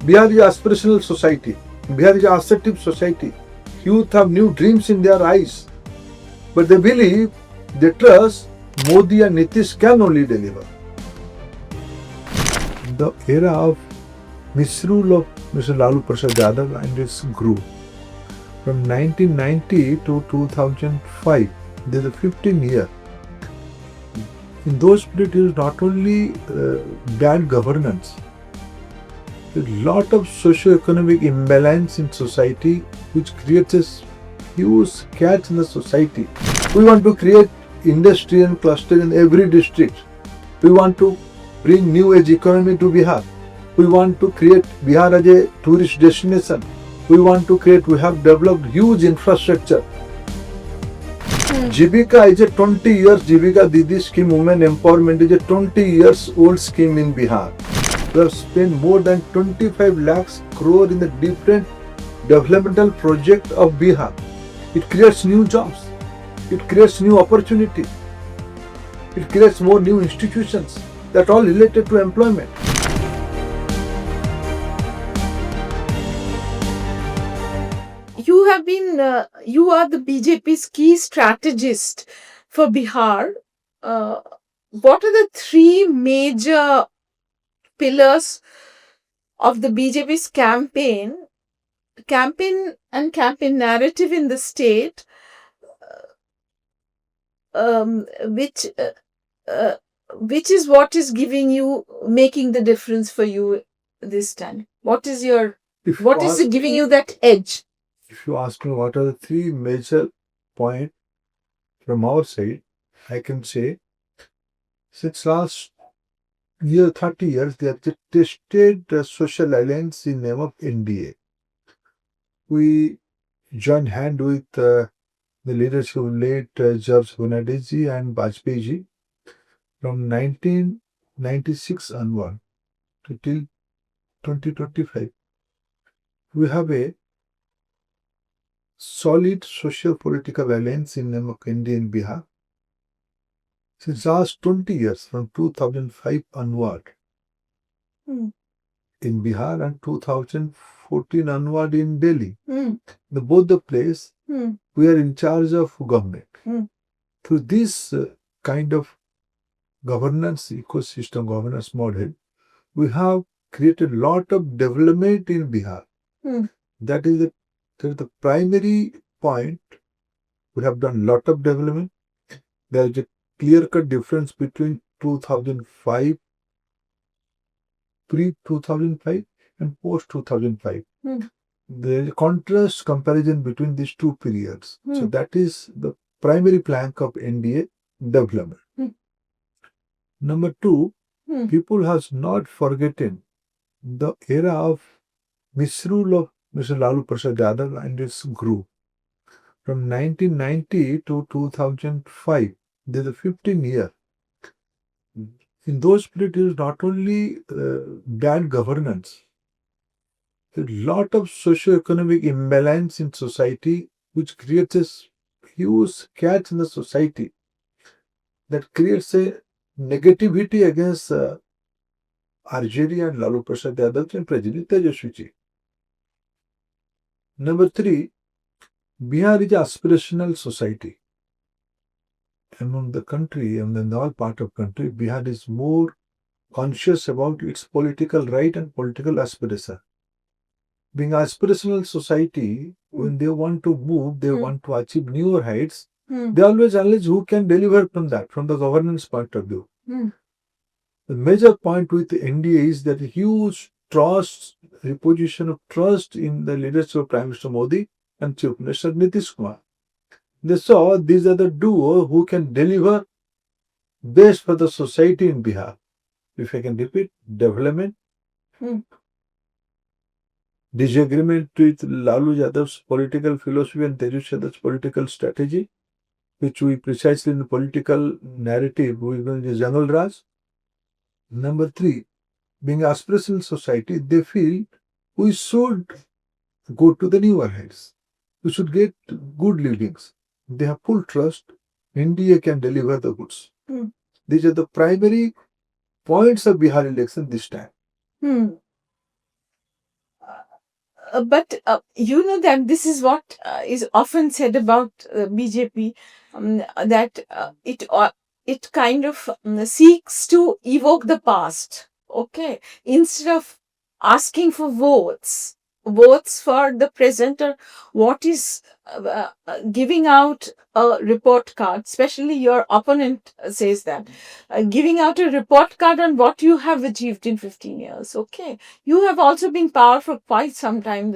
Bihar is aspirational society. Bihar is assertive society. Youth have new dreams in their eyes. But they believe, they trust Modi and Nitish can only deliver. The era of misrule of Mr. Lalu Prasad Yadav and its group. From 1990 to 2005, there's a 15 year. In those periods, it was not only bad governance, a lot of socio-economic imbalance in society, which creates a huge catch in the society. We want to create industry and cluster in every district. We want to bring new age economy to Bihar. We want to create Bihar as a tourist destination. We have developed huge infrastructure. Jivika is a 20 years Jivika Didi scheme, women empowerment is a 20 years old scheme in Bihar. We have spent more than 25 lakhs crore in the different developmental project of Bihar. It creates new jobs. It creates new opportunity. It creates more new institutions that all related to employment. You are the BJP's key strategist for Bihar. What are the three major pillars of the BJP's campaign and campaign narrative in the state, which is what is making the difference for you this time? What is giving you that edge? If you ask me what are the three major points from our side, I can say since last 30 years, they have tested the social alliance in name of NDA. We joined hand with the leadership of late George Fernandez and Bajpayee ji from 1996 onward till 2025. We have a solid social political alliance in name of India in Bihar. Since last 20 years, from 2005 onward, in Bihar and 2014 onward in Delhi, both the place, we are in charge of government. Through this kind of governance ecosystem, governance model, we have created a lot of development in Bihar. That is the primary point. We have done a lot of development. There is a clear-cut difference between 2005, pre-2005 and post-2005. There is a contrast comparison between these two periods. So that is the primary plank of NDA development. Number two, people have not forgotten the era of misrule of Mr. Lalu Prasad Yadav and its group. From 1990 to 2005, there's a 15 year. In those periods, it was not only bad governance, a lot of socio-economic imbalance in society, which creates a huge catch in the society that creates a negativity against RJD and Lalu Prasad Yadav and President Tejaswi ji. Number three, Bihar is an aspirational society. Among the country, and in all part of country, Bihar is more conscious about its political right and political aspiration. Being aspirational society, when they want to move, they want to achieve newer heights, they always analyze who can deliver from that, from the governance point of view. The major point with NDA is that huge trust, reposition of trust in the leadership of Prime Minister Modi and Chief Minister Nitish Kumar. They saw these are the duo who can deliver best for the society in Bihar. If I can repeat, development, disagreement with Lalu Yadav's political philosophy and Tejaswi Yadav's political strategy, which we precisely in the political narrative, we will use Jungle Raj. Number three, being aspirational society, they feel we should go to the newer heights. We should get good livings. They have full trust. India can deliver the goods. These are the primary points of Bihar election this time. but you know that this is what is often said about BJP, that it kind of seeks to evoke the past. Okay, instead of asking for votes for the present, or what is giving out a report card, especially your opponent says that, giving out a report card on what you have achieved in 15 years. Okay, you have also been power for quite some time,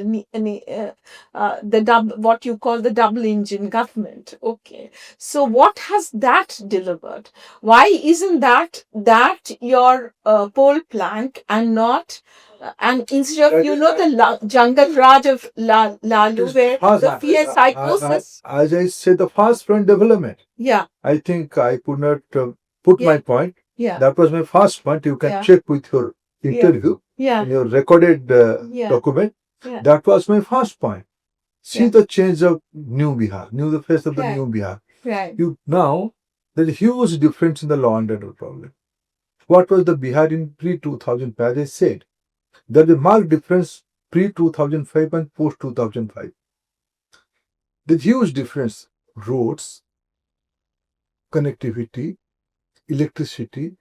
what you call the double engine government. Okay, so what has that delivered? Why isn't that your poll plank, and not and instead of the jungle Raj of Lalu, where the fear psychosis? As I said, the fast front development. Yeah, I think I could not put my point. yeah, That was my first point. You can Yeah. check with your interview yeah, in your recorded Yeah. document. Yeah. That was my first point. See Yeah. the change of new Bihar, the face of the Right. new Bihar. right. You now there's a huge difference in the law and order problem. What was the Bihar in pre-2005? As I said, there's a marked difference pre-2005 and post-2005. There's huge difference. Roads, connectivity, electricity,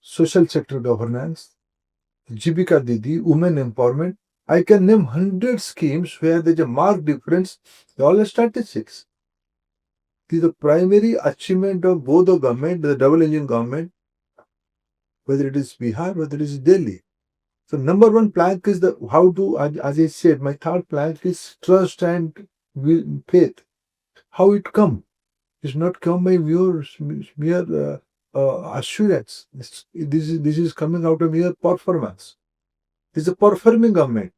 social sector governance, Jibika Didi, women empowerment. I can name 100 schemes where there's a marked difference. They all are statistics. This is the primary achievement of both the government, the double engine government, whether it is Bihar, whether it is Delhi. So number one plank is the how to, as I said, my third plank is trust and faith. How it come? It's not come by mere assurance. This is coming out of mere performance. This is a performing government.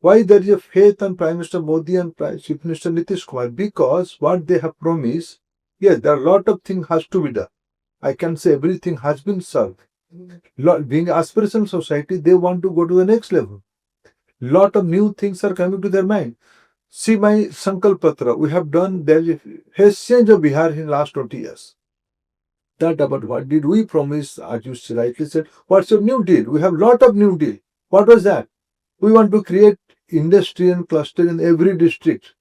Why there is a faith on Prime Minister Modi and Chief Minister Nitish Kumar? Because what they have promised, yes, there are a lot of things has to be done. I can say everything has been solved. Being aspirational society, they want to go to the next level. Lot of new things are coming to their mind. See my Sankalp Patra, we have done, there is a change of Bihar in last 20 years. That about what did we promise, as you rightly said, what's your new deal? We have lot of new deal. What was that? We want to create industry and cluster in every district.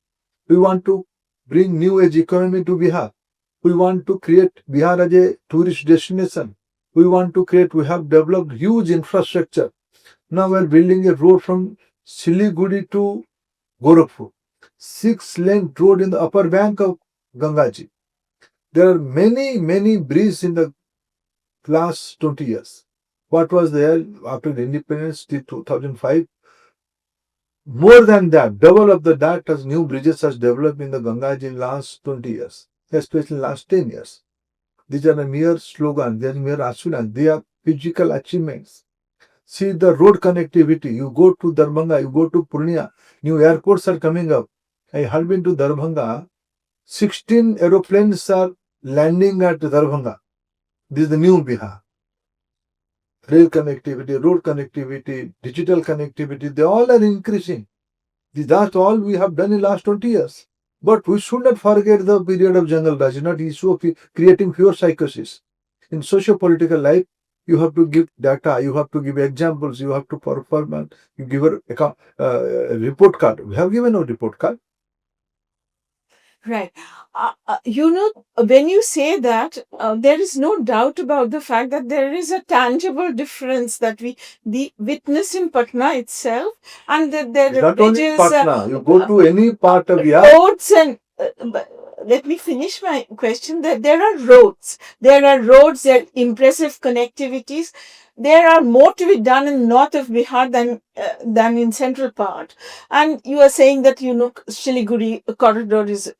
We want to bring new age economy to Bihar. We want to create Bihar as a tourist destination. We want to create, we have developed huge infrastructure. Now we are building a road from Siliguri to Gorakhpur. 6-lane road in the upper bank of Gangaji. There are many bridges in the last 20 years. What was there after the independence till 2005? More than that, double of that as new bridges has developed in the Gangaji in last 20 years, especially last 10 years. These are a mere slogan, they are mere assurance, they are physical achievements. See the road connectivity. You go to Darbhanga, you go to Purnia, new airports are coming up. I have been to Darbhanga. 16 aeroplanes are landing at Darbhanga. This is the new Bihar. Rail connectivity, road connectivity, digital connectivity, they all are increasing. That's all we have done in last 20 years. But we should not forget the period of jungle Raj, not issue of creating pure psychosis. In socio-political life, you have to give data, you have to give examples, you have to perform, you give a report card. We have given a report card. Right. When you say that, there is no doubt about the fact that there is a tangible difference that we witness in Patna itself, and that there are Not only bridges, Patna, you go to any part of Bihar. roads, and let me finish my question. That there are roads, there are impressive connectivities. There are more to be done in north of Bihar than in central part. And you are saying that Siliguri corridor is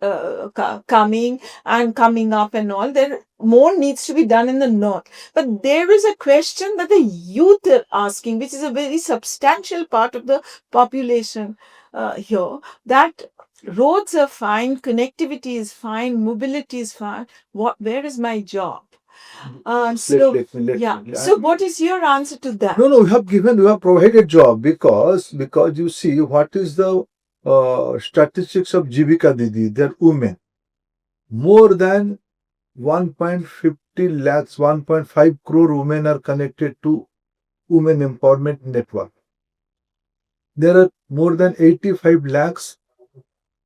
coming up and all. There more needs to be done in the north. But there is a question that the youth are asking, which is a very substantial part of the population here. That roads are fine, connectivity is fine, mobility is fine. Where is my job? So what is your answer to that? No, we have provided job because you see what is the statistics of Jibika Didi, they're women. More than 1.50 lakhs, 1.5 crore women are connected to Women Empowerment Network. There are more than 85 lakhs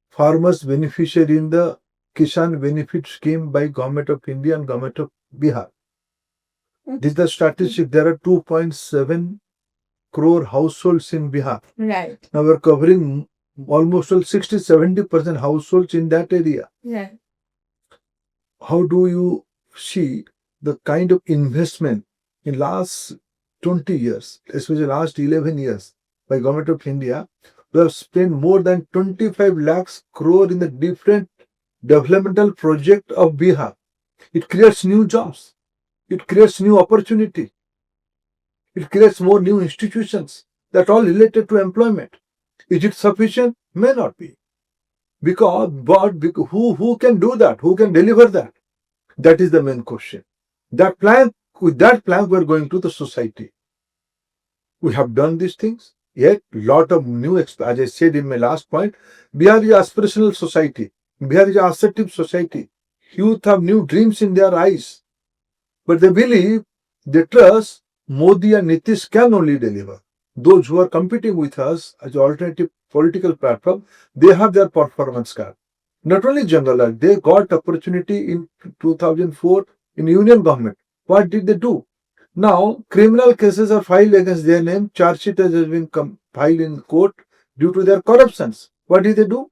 farmers beneficiary in the Kisan benefit scheme by Government of India and Government of Bihar. This is the statistic. There are 2.7 crore households in Bihar. Right. Now we're covering almost 60-70% households in that area. Right. How do you see the kind of investment in last 20 years, especially last 11 years by Government of India? We have spent more than 25 lakhs crore in the different developmental project of Bihar. It creates new jobs. It creates new opportunity. It creates more new institutions that are all related to employment. Is it sufficient? May not be. Because who can do that? Who can deliver that? That is the main question. With that plan, we are going to the society. We have done these things. Yet, lot of new, as I said in my last point, Bihar is an aspirational society. Bihar is an assertive society. Youth have new dreams in their eyes. But they believe, they trust, Modi and Nitish can only deliver. Those who are competing with us as alternative political platform, they have their performance card. Not only general, they got opportunity in 2004 in union government. What did they do? Now, criminal cases are filed against their name. Charge sheet has been filed in court due to their corruptions. What did they do?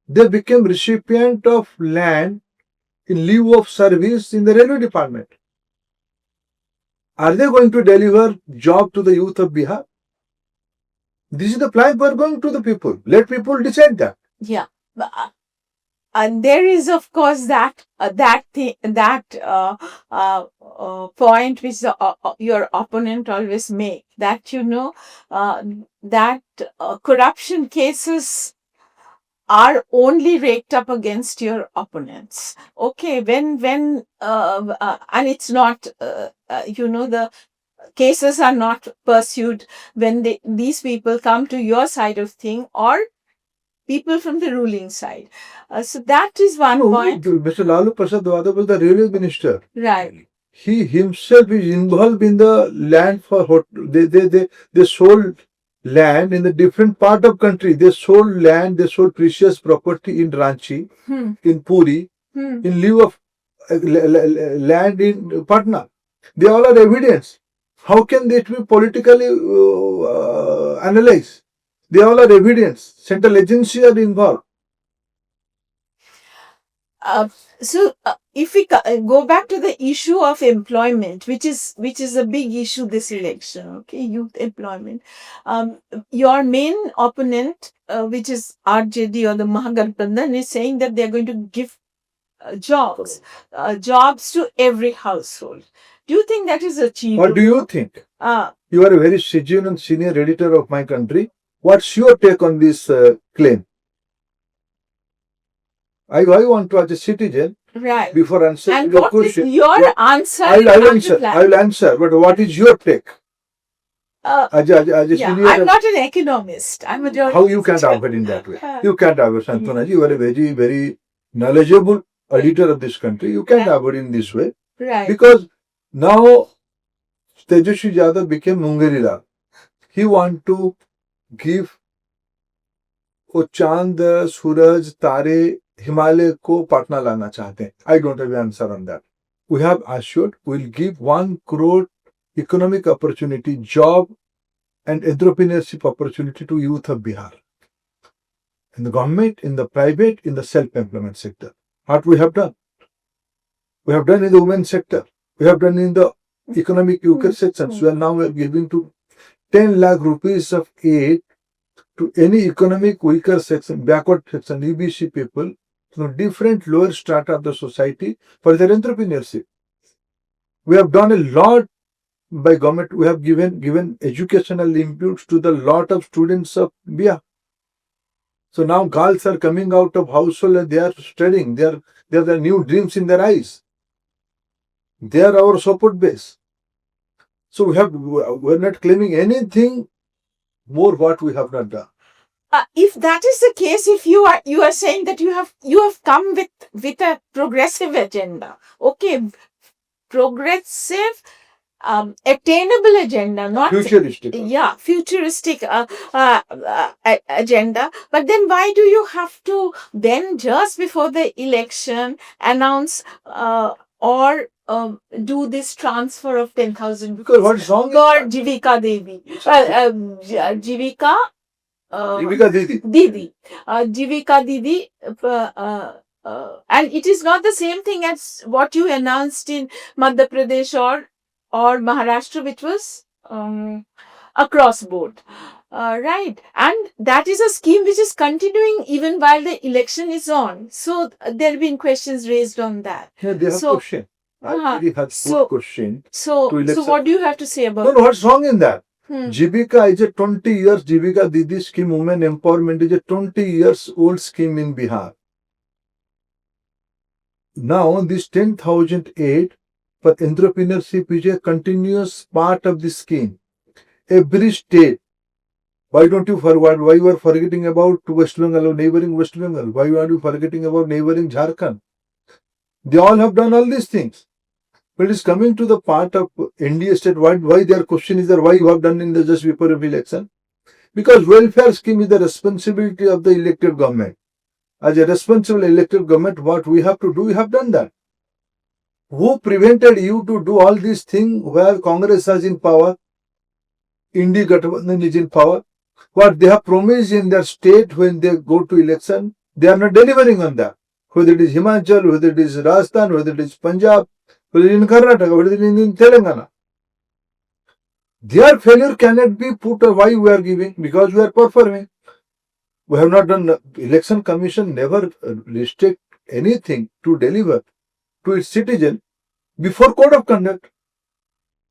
They became recipient of land in lieu of service in the railway department. Are they going to deliver job to the youth of Bihar? This is the plan we are going to the people. Let people decide that. Yeah. And there is, of course, that point which your opponent always make, that that corruption cases are only raked up against your opponents. Okay, when and it's not the cases are not pursued when these people come to your side of thing, or people from the ruling side. So that is one point. Mr. Lalu Prasad Yadav was the railway minister. Right. He himself is involved in the land for they sold land in the different part of country. They sold land, they sold precious property in Ranchi, in Puri, in lieu of land in Patna. They all are evidence. How can they be politically analyzed? They all are evidence. Central agencies are involved. So if we go back to the issue of employment, which is a big issue this election, okay, youth employment. Your main opponent, which is RJD or the Mahagathbandhan, is saying that they are going to give jobs to every household. Do you think that is achievable? What do you think? You are a very seasoned and senior editor of my country. What's your take on this claim? I want to, as a citizen, right, before answering and your question. Your answer? I will answer. But what is your take? As a senior, I'm not an economist. I'm a journalist. How you can't argue in that way? You can't argue, Santwana ji. You are a very, very knowledgeable editor of this country. You can't argue in this way. Right. Because now Tejaswi Yadav became Mungerilal. He want to give वो चांद सूरज तारे हिमालय को पटना लाना चाहते हैं. I don't have an answer on that. We have assured we will give 1 crore economic opportunity, job and entrepreneurship opportunity to youth of Bihar. In the government, in the private, in the self-employment sector. What we have done? We have done in the women's sector. We have done in the economic weaker sections. We are now giving to 10 lakh rupees of aid to any economic weaker section, backward section, EBC people, from different lower strata of the society for their entrepreneurship. We have done a lot by government. We have given educational inputs to the lot of students of Bihar. So now girls are coming out of household and they are studying. They have the new dreams in their eyes. They are our support base. So we are not claiming anything more what we have not done. If that is the case, if you are saying that you have come with a progressive agenda, okay, progressive attainable agenda, not futuristic. yeah, futuristic agenda. But then why do you have to then just before the election announce or do this transfer of 10,000 Because what song is for that? Jivika Devi? Jivika Jivika Didi. Didi. Jivika Didi. And it is not the same thing as what you announced in Madhya Pradesh or Maharashtra, which was across board. Right. And that is a scheme which is continuing even while the election is on. So there have been questions raised on that. Yeah, they have question. I really have good question. So what do you have to say about No, what's wrong in that? Jivika is a 20 years, Jivika Didi scheme, women empowerment is a 20 years old scheme in Bihar. Now, this 10,000 aid for entrepreneurship is a continuous part of the scheme. Every state, why don't you forward? Why you are forgetting about West Bengal or neighboring West Bengal? Why are you forgetting about neighboring Jharkhand? They all have done all these things. But it is coming to the part of NDA state, why their question is that why you have done in the just before the election? Because welfare scheme is the responsibility of the elected government. As a responsible elected government, what we have to do, we have done that. Who prevented you to do all these things where Congress is in power, Indi Gathbandhan is in power? What they have promised in their state when they go to election, they are not delivering on that. Whether it is Himachal, whether it is Rajasthan, whether it is Punjab, whether it is in Karnataka, whether it is in Telangana. Their failure cannot be put why we are giving, because we are performing. We have not done, election commission never restrict anything to deliver to its citizen before code of conduct.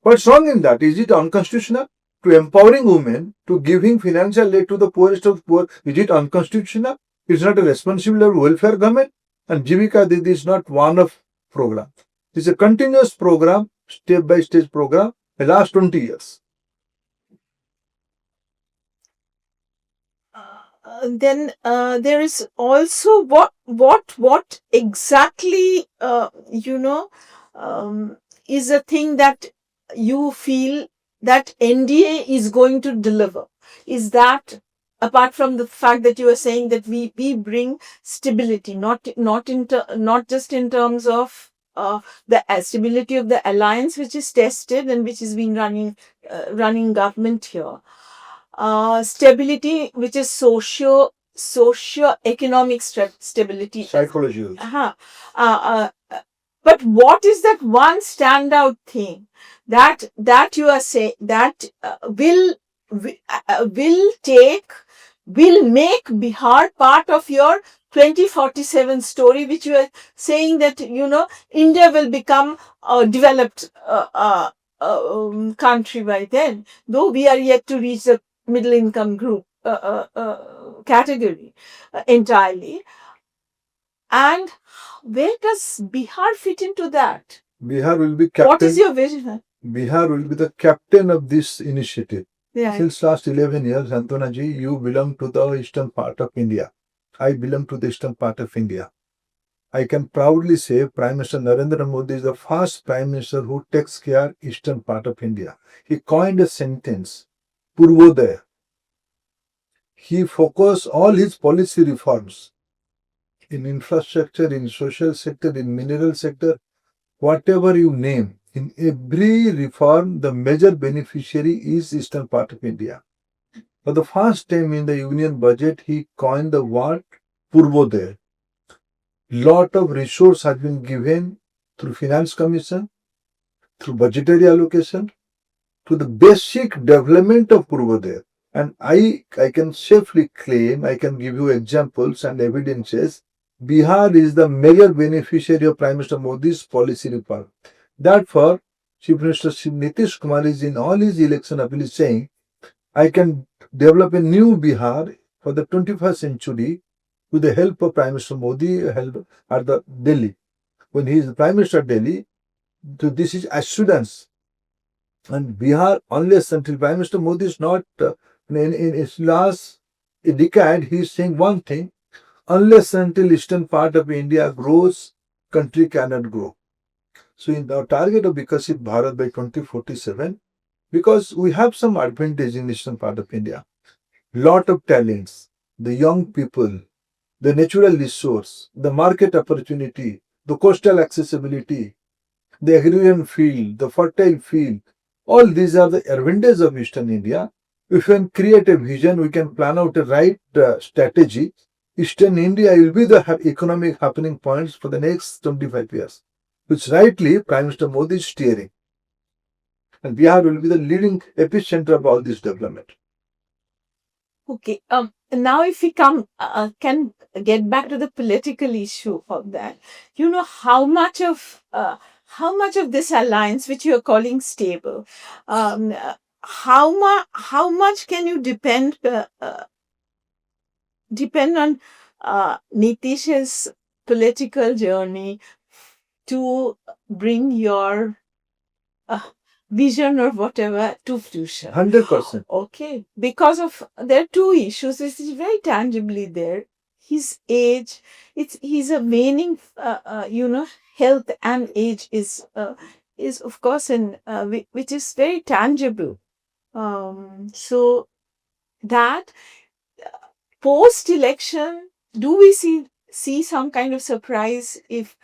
What's wrong in that? Is it unconstitutional? To empowering women, to giving financial aid to the poorest of the poor, is it unconstitutional? It's not a responsibility of welfare government. And Jivika Didi is not one of program. It's a continuous program, step by step program, the last 20 years. Then there is also what exactly is a thing that you feel that NDA is going to deliver. Is that apart from the fact that you are saying that we bring stability, not just in terms of the stability of the alliance which is tested and which has been running government here. Stability which is socio-economic stability. Psychological. But what is that one standout thing that you are saying that will make Bihar part of your 2047 story, which you are saying that India will become a developed country by then, though we are yet to reach the middle income group category entirely. And where does Bihar fit into that? Bihar will be captain. What is your vision? Bihar will be the captain of this initiative. Yeah. Since last 11 years, Santwana ji, you belong to the eastern part of India. I belong to the eastern part of India. I can proudly say Prime Minister Narendra Modi is the first Prime Minister who takes care eastern part of India. He coined a sentence, Purvodaya. He focused all his policy reforms in infrastructure, in social sector, in mineral sector, whatever you name. In every reform, the major beneficiary is eastern part of India. For the first time in the union budget, he coined the word Purvodaya. Lot of resource has been given through finance commission, through budgetary allocation, to the basic development of Purvodaya. And I can safely claim, I can give you examples and evidences, Bihar is the major beneficiary of Prime Minister Modi's policy reform. Therefore, Chief Minister Nitish Kumar is in all his election appeals saying, I can develop a new Bihar for the 21st century with the help of Prime Minister Modi help at the Delhi. When he is the Prime Minister of Delhi, so this is assurance. And Bihar, unless until Prime Minister Modi is not, in his last decade, he is saying one thing, unless until eastern part of India grows, country cannot grow. So in our target of Vikasit Bharat by 2047, because we have some advantage in eastern part of India, lot of talents, the young people, the natural resource, the market opportunity, the coastal accessibility, the agrarian field, the fertile field, all these are the advantages of eastern India. If we can create a vision, we can plan out a right strategy. Eastern India will be the economic happening points for the next 25 years, which rightly Prime Minister Modi is steering. And Bihar will be the leading epicenter of all this development. Okay. Now, if we can get back to the political issue of that, how much of this alliance, which you are calling stable, how much can you depend on Nitish's political journey to bring your vision or whatever to fruition? 100%. Okay, because of there are two issues. This is very tangibly there. His age, he's a waning, health and age is of course which is very tangible. So that post election, do we see some kind of surprise if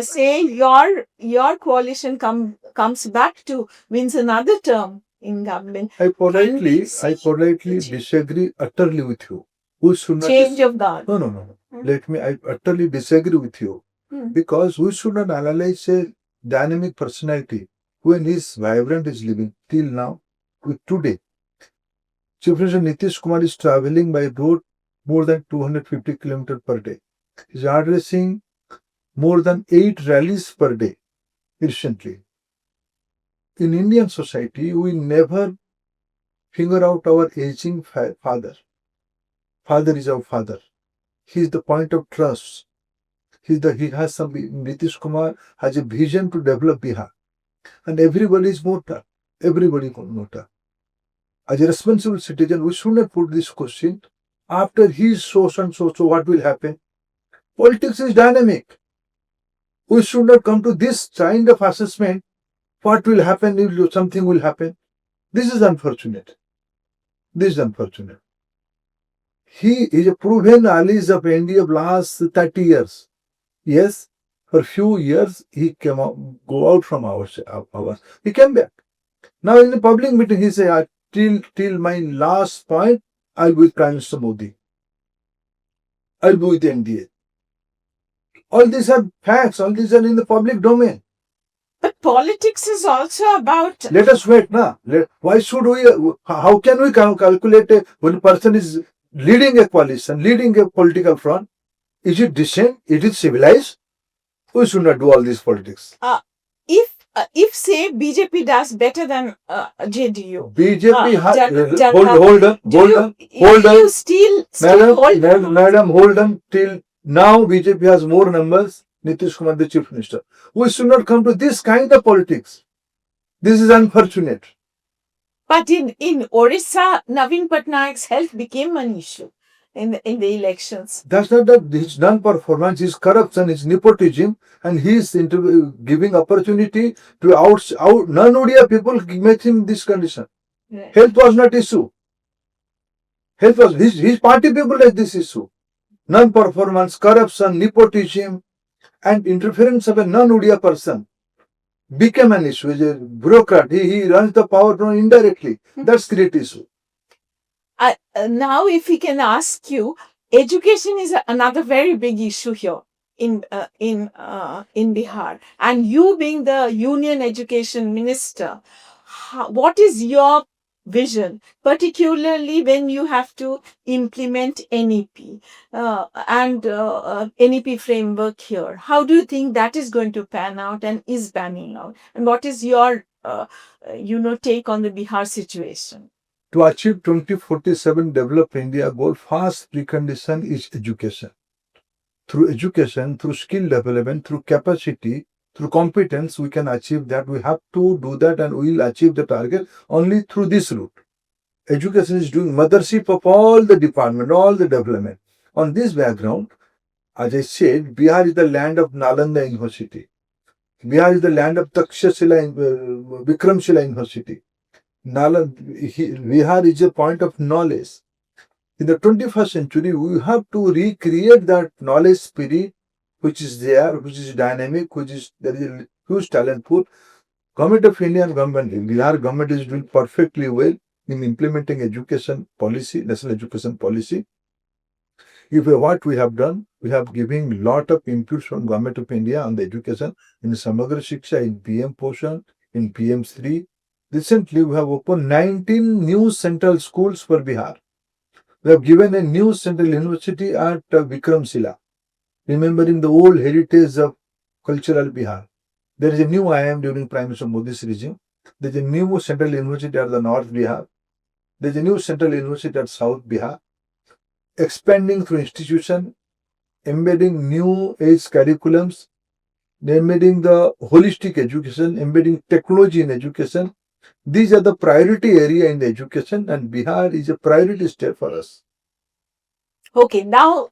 say your coalition comes back to wins another term in government? I politely disagree utterly with you. We should not Change of guard. No. I utterly disagree with you. Because we should not analyze a dynamic personality when his vibrant is living till now with today. Chief Minister Nitish Kumar is traveling by road more than 250 kilometers per day. He is addressing more than 8 rallies per day recently. In Indian society, we never finger out our aging father. Father is our father. He is the point of trust. Nitish Kumar has a vision to develop Bihar. And everybody is motor. Everybody is motor. As a responsible citizen, we should not put this question. After he is so and so, what will happen? Politics is dynamic. We should not come to this kind of assessment. What will happen if something will happen? This is unfortunate. He is a proven allies of India of last 30 years. Yes, for few years he go out from ours. He came back. Now in the public meeting he said, till my last point, I'll be with Prime Minister Modi. I'll be with NDA. All these are facts. All these are in the public domain. But politics is also about. Let us wait, na. Why should we? How can we calculate when a person is leading a coalition, leading a political front? Is it decent? Is it civilized? We should not do all these politics. If say BJP does better than JDU. BJP hold on. You still hold on. Madam, hold on. Till now, BJP has more numbers. Nitish Kumar, the Chief Minister. We should not come to this kind of politics. This is unfortunate. But in Orissa, Naveen Patnaik's health became an issue in the elections. That's not that his non-performance, his corruption, his nepotism, and his giving opportunity to out non-Odia people make him this condition. Right. Health was not issue. Health was his party people like this issue. Non-performance, corruption, nepotism, and interference of a non-Odia person became an issue. He's a bureaucrat. He runs the power indirectly. That's great issue. Now, if we can ask you, education is another very big issue here in Bihar, and you being the Union Education Minister, what is your vision, particularly when you have to implement NEP and NEP framework here? How do you think that is going to pan out and is panning out? And what is your take on the Bihar situation? To achieve 2047 Develop India goal, first precondition is education. Through education, through skill development, through capacity, through competence, we can achieve that. We have to do that and we will achieve the target only through this route. Education is doing mothership of all the department, all the development. On this background, as I said, Bihar is the land of Nalanda University. Bihar is the land of Vikramshila University. Bihar is a point of knowledge. In the 21st century, we have to recreate that knowledge spirit which is there, which is dynamic, there is a huge talent pool. Government of India and Bihar government is doing perfectly well in implementing education policy, national education policy. What we have done, we have given lot of inputs from Government of India on the education in Samagra Shiksha, in PM Poshan, in PM3. Recently, we have opened 19 new central schools for Bihar. We have given a new central university at Vikramshila, remembering the old heritage of cultural Bihar. There is a new IIM during Prime Minister Modi's regime. There is a new central university at the North Bihar. There is a new central university at South Bihar. Expanding through institution, embedding new age curriculums, embedding the holistic education, embedding technology in education. These are the priority area in the education, and Bihar is a priority state for us. Okay, now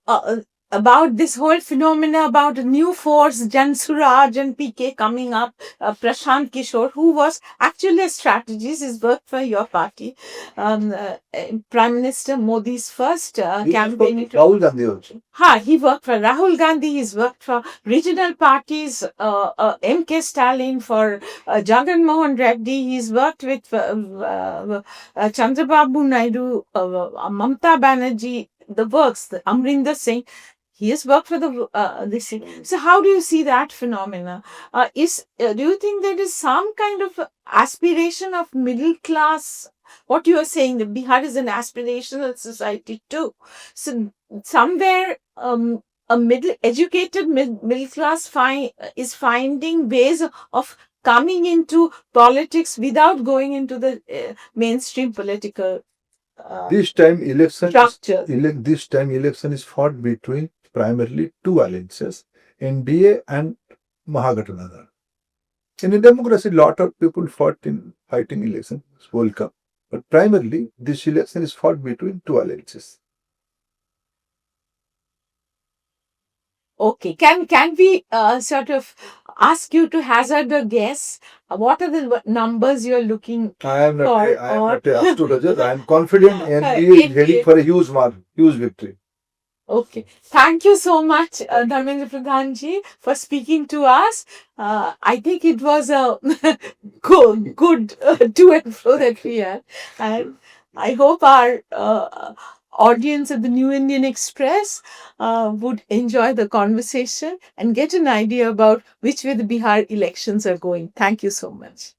about this whole phenomena about a new force, Jan Suraj and PK coming up, Prashant Kishor, who was actually a strategist, has worked for your party. Prime Minister Modi's first campaign. Rahul Gandhi also. He worked for Rahul Gandhi, he's worked for regional parties, MK Stalin, for Jagan Mohan Reddy, he's worked with Chandrababu Naidu, Mamata Banerjee, the works, the Amrinder Singh. He has worked for this thing. So how do you see that phenomena? Do you think there is some kind of aspiration of middle class? What you are saying, that Bihar is an aspirational society too. So somewhere a educated middle class is finding ways of coming into politics without going into the mainstream political this time election structure. This time election is fought between primarily two alliances, NDA and Mahagathbandhan. In a democracy, lot of people fighting elections will come, but primarily this election is fought between two alliances. Okay, can we sort of ask you to hazard a guess? What are the numbers you're looking I am not for? astrologer. I am confident NDA is heading for a huge victory. Okay. Thank you so much, Dharmendra Pradhan ji, for speaking to us. I think it was a good to and fro that we had. And I hope our audience at the New Indian Express would enjoy the conversation and get an idea about which way the Bihar elections are going. Thank you so much.